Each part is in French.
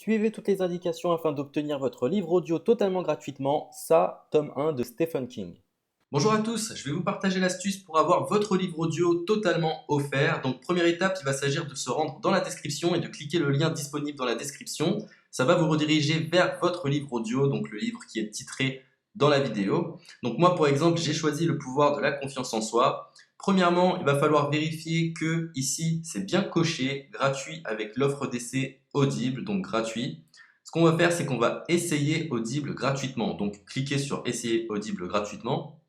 Suivez toutes les indications afin d'obtenir votre livre audio totalement gratuitement. Ça, tome 1 de Stephen King. Bonjour à tous, je vais vous partager l'astuce pour avoir votre livre audio totalement offert. Donc première étape, il va s'agir de se rendre dans la description et de cliquer le lien disponible dans la description. Ça va vous rediriger vers votre livre audio, donc le livre qui est titré dans la vidéo. Donc moi par exemple, j'ai choisi le pouvoir de la confiance en soi. Premièrement, il va falloir vérifier que ici c'est bien coché, gratuit avec l'offre d'essai Audible, donc gratuit. Ce qu'on va faire, c'est qu'on va essayer Audible gratuitement. Donc cliquez sur essayer Audible gratuitement.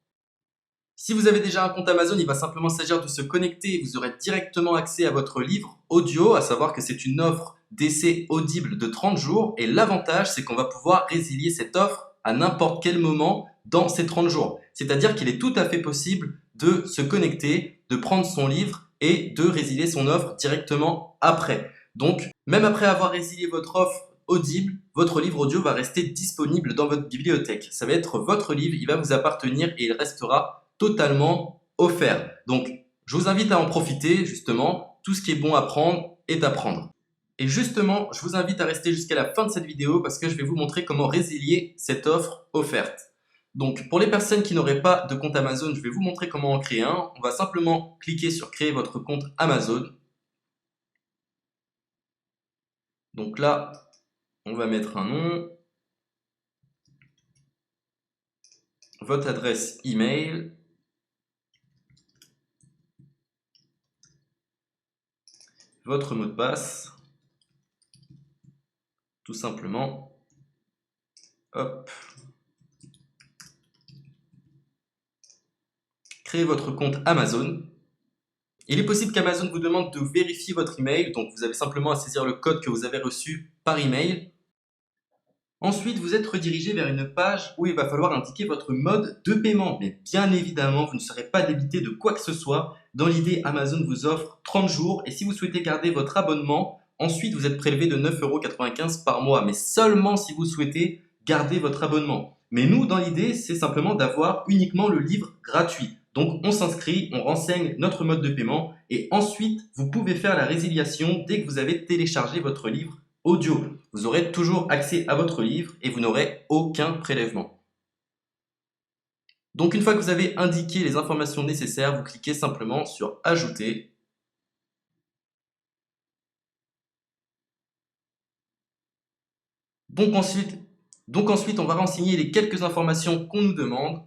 Si vous avez déjà un compte Amazon, il va simplement s'agir de se connecter et vous aurez directement accès à votre livre audio, à savoir que c'est une offre d'essai Audible de 30 jours et l'avantage c'est qu'on va pouvoir résilier cette offre à n'importe quel moment dans ces 30 jours. C'est-à-dire qu'il est tout à fait possible de se connecter, de prendre son livre et de résilier son offre directement après. Donc, même après avoir résilié votre offre Audible, votre livre audio va rester disponible dans votre bibliothèque. Ça va être votre livre, il va vous appartenir et il restera totalement offert. Donc, je vous invite à en profiter, justement. Tout ce qui est bon à prendre est à prendre. Et justement, je vous invite à rester jusqu'à la fin de cette vidéo parce que je vais vous montrer comment résilier cette offre offerte. Donc, pour les personnes qui n'auraient pas de compte Amazon, je vais vous montrer comment en créer un. On va simplement cliquer sur créer votre compte Amazon. Donc là, on va mettre un nom, votre adresse email, votre mot de passe, tout simplement. Hop. Créez votre compte Amazon. Il est possible qu'Amazon vous demande de vérifier votre email, donc vous avez simplement à saisir le code que vous avez reçu par email. Ensuite, vous êtes redirigé vers une page où il va falloir indiquer votre mode de paiement. Mais bien évidemment, vous ne serez pas débité de quoi que ce soit. Dans l'idée, Amazon vous offre 30 jours et si vous souhaitez garder votre abonnement, ensuite vous êtes prélevé de 9,95 € par mois, mais seulement si vous souhaitez garder votre abonnement. Mais nous, dans l'idée, c'est simplement d'avoir uniquement le livre gratuit. Donc on s'inscrit, on renseigne notre mode de paiement et ensuite vous pouvez faire la résiliation dès que vous avez téléchargé votre livre audio. Vous aurez toujours accès à votre livre et vous n'aurez aucun prélèvement. Donc une fois que vous avez indiqué les informations nécessaires, vous cliquez simplement sur Ajouter. Donc ensuite, on va renseigner les quelques informations qu'on nous demande.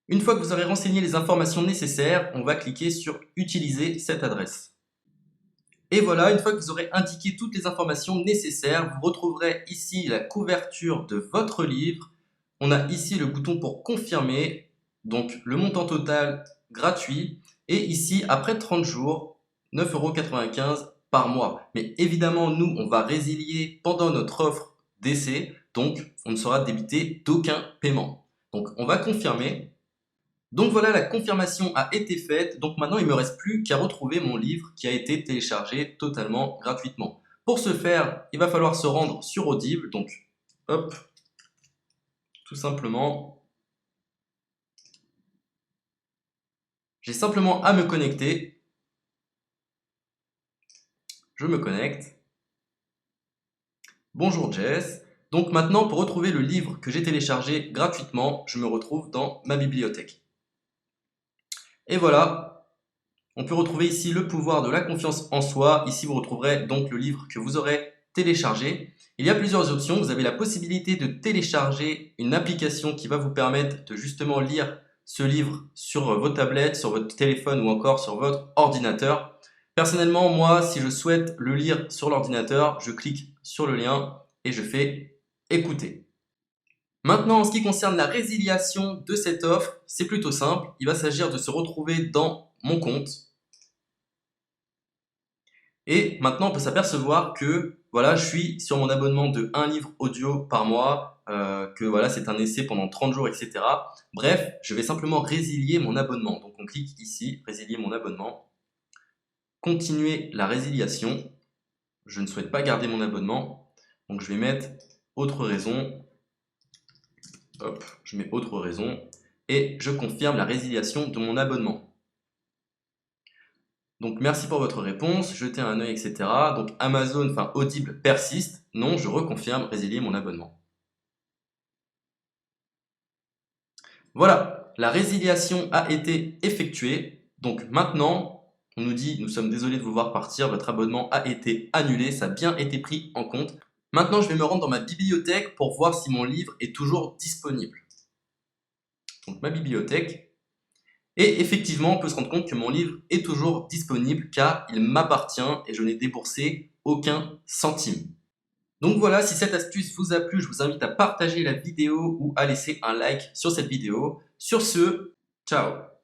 Une fois que vous aurez renseigné les informations nécessaires, on va cliquer sur Utiliser cette adresse. Et voilà, une fois que vous aurez indiqué toutes les informations nécessaires, vous retrouverez ici la couverture de votre livre. On a ici le bouton pour confirmer, donc le montant total gratuit. Et ici, après 30 jours, 9,95 € par mois. Mais évidemment, nous, on va résilier pendant notre offre d'essai, donc on ne sera débité d'aucun paiement. Donc on va confirmer. Donc voilà, la confirmation a été faite, donc maintenant il ne me reste plus qu'à retrouver mon livre qui a été téléchargé totalement gratuitement. Pour ce faire, il va falloir se rendre sur Audible, donc hop, tout simplement, j'ai simplement à me connecter, je me connecte, bonjour Jess, donc maintenant pour retrouver le livre que j'ai téléchargé gratuitement, je me retrouve dans ma bibliothèque. Et voilà, on peut retrouver ici le pouvoir de la confiance en soi. Ici, vous retrouverez donc le livre que vous aurez téléchargé. Il y a plusieurs options. Vous avez la possibilité de télécharger une application qui va vous permettre de justement lire ce livre sur vos tablettes, sur votre téléphone ou encore sur votre ordinateur. Personnellement, moi, si je souhaite le lire sur l'ordinateur, je clique sur le lien et je fais écouter. Maintenant, en ce qui concerne la résiliation de cette offre, c'est plutôt simple. Il va s'agir de se retrouver dans mon compte. Et maintenant, on peut s'apercevoir que voilà, je suis sur mon abonnement de 1 livre audio par mois. que voilà, c'est un essai pendant 30 jours, etc. Bref, je vais simplement résilier mon abonnement. Donc on clique ici, résilier mon abonnement, continuer la résiliation. Je ne souhaite pas garder mon abonnement, donc je vais mettre autre raison. Hop, je mets autre raison et je confirme la résiliation de mon abonnement. Donc merci pour votre réponse, jetez un œil, etc. Donc Amazon, enfin Audible persiste. Non, je reconfirme, résilier mon abonnement. Voilà, la résiliation a été effectuée. Donc maintenant, on nous dit, nous sommes désolés de vous voir partir, votre abonnement a été annulé, ça a bien été pris en compte. Maintenant, je vais me rendre dans ma bibliothèque pour voir si mon livre est toujours disponible. Donc ma bibliothèque. Et effectivement, on peut se rendre compte que mon livre est toujours disponible car il m'appartient et je n'ai déboursé aucun centime. Donc voilà, si cette astuce vous a plu, je vous invite à partager la vidéo ou à laisser un like sur cette vidéo. Sur ce, ciao!